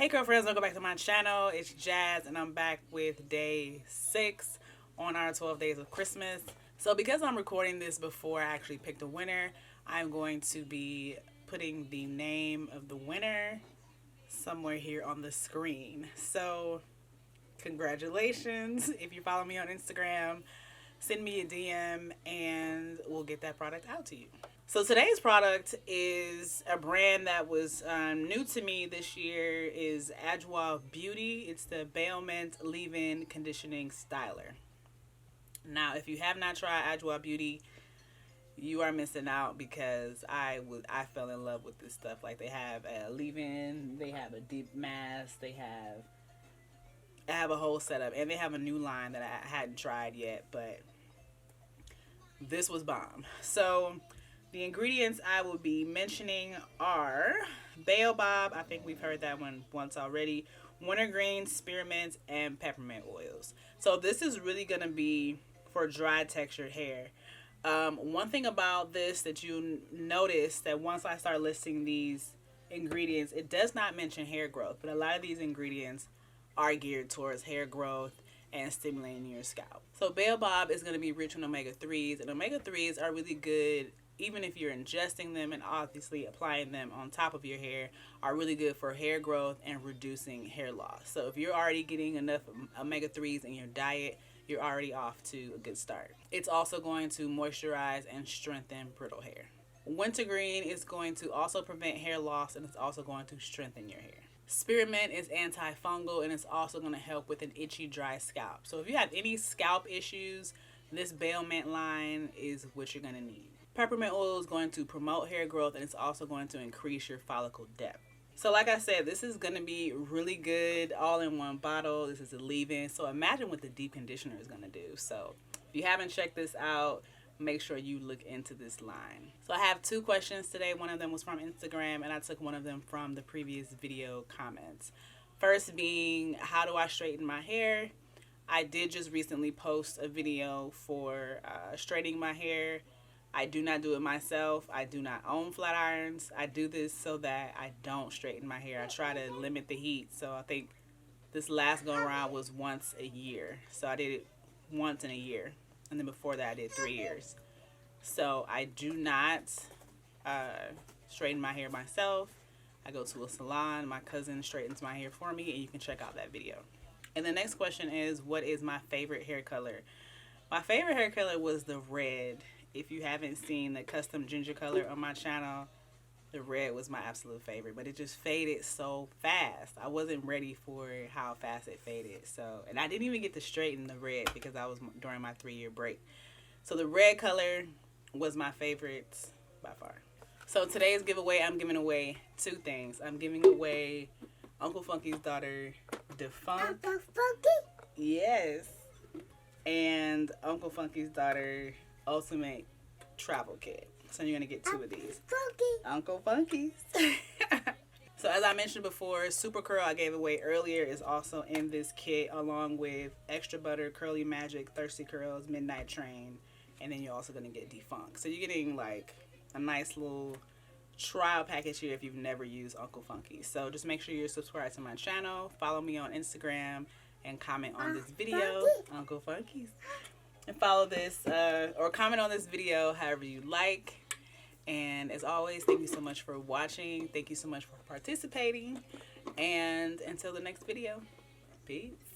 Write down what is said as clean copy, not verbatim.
Hey girlfriends, welcome back to my channel. It's Jazz and I'm back with day 6 on our 12 days of Christmas. So because I'm recording this before I actually picked a winner, I'm going to be putting the name of the winner somewhere here on the screen. So congratulations. If you follow me on Instagram, send me a DM and we'll get that product out to you. So today's product is a brand that was new to me this year, is Adwoa Beauty. It's the Baomint Leave-In Conditioning Styler. Now, if you have not tried Adwoa Beauty, you are missing out because I fell in love with this stuff. Like, they have a leave-in, they have a deep mask, they have a whole setup, and they have a new line that I hadn't tried yet, but this was bomb. So the ingredients I will be mentioning are baobab, I think we've heard that one once already, wintergreen, spearmint, and peppermint oils. So this is really going to be for dry textured hair. One thing about this that you notice that once I start listing these ingredients, it does not mention hair growth, but a lot of these ingredients are geared towards hair growth and stimulating your scalp. So baobab is going to be rich in omega-3s, and omega-3s are really good even if you're ingesting them, and obviously applying them on top of your hair are really good for hair growth and reducing hair loss. So if you're already getting enough omega-3s in your diet, you're already off to a good start. It's also going to moisturize and strengthen brittle hair. Wintergreen is going to also prevent hair loss, and it's also going to strengthen your hair. Spearmint is antifungal, and it's also going to help with an itchy, dry scalp. So if you have any scalp issues, this Baomint line is what you're going to need. Peppermint oil is going to promote hair growth, and it's also going to increase your follicle depth. So like I said, this is going to be really good all in one bottle. This is a leave-in. So imagine what the deep conditioner is going to do. So if you haven't checked this out, make sure you look into this line. So I have 2 questions today. One of them was from Instagram, and I took one of them from the previous video comments. First being, how do I straighten my hair? I did just recently post a video for straightening my hair. I do not do it myself. I do not own flat irons. I do this so that I don't straighten my hair. I try to limit the heat. So I think this last go around was once a year. So I did it once in a year. And then before that I did 3 years. So I do not straighten my hair myself. I go to a salon. My cousin straightens my hair for me, and you can check out that video. And the next question is, what is my favorite hair color? My favorite hair color was the red. If you haven't seen the custom ginger color on my channel, the red was my absolute favorite, but it just faded so fast. I wasn't ready for how fast it faded. So, and I didn't even get to straighten the red because I was during my 3-year break. So the red color was my favorite by far. So today's giveaway, I'm giving away 2 things. I'm giving away Uncle Funky's daughter, Defunct. Uncle Funky? Yes. And Uncle Funky's daughter, Ultimate Travel Kit. So you're going to get 2 of these. Uncle Funky's. So as I mentioned before, Super Curl I gave away earlier is also in this kit, along with Extra Butter, Curly Magic, Thirsty Curls, Midnight Train, and then you're also going to get Defunct. So you're getting like a nice little trial package here if you've never used Uncle Funky. So just make sure you're subscribed to my channel, follow me on Instagram, and comment on this video, Uncle Funky's. And follow this or comment on this video however you like. And as always, thank you so much for watching. Thank you so much for participating. And until the next video, peace.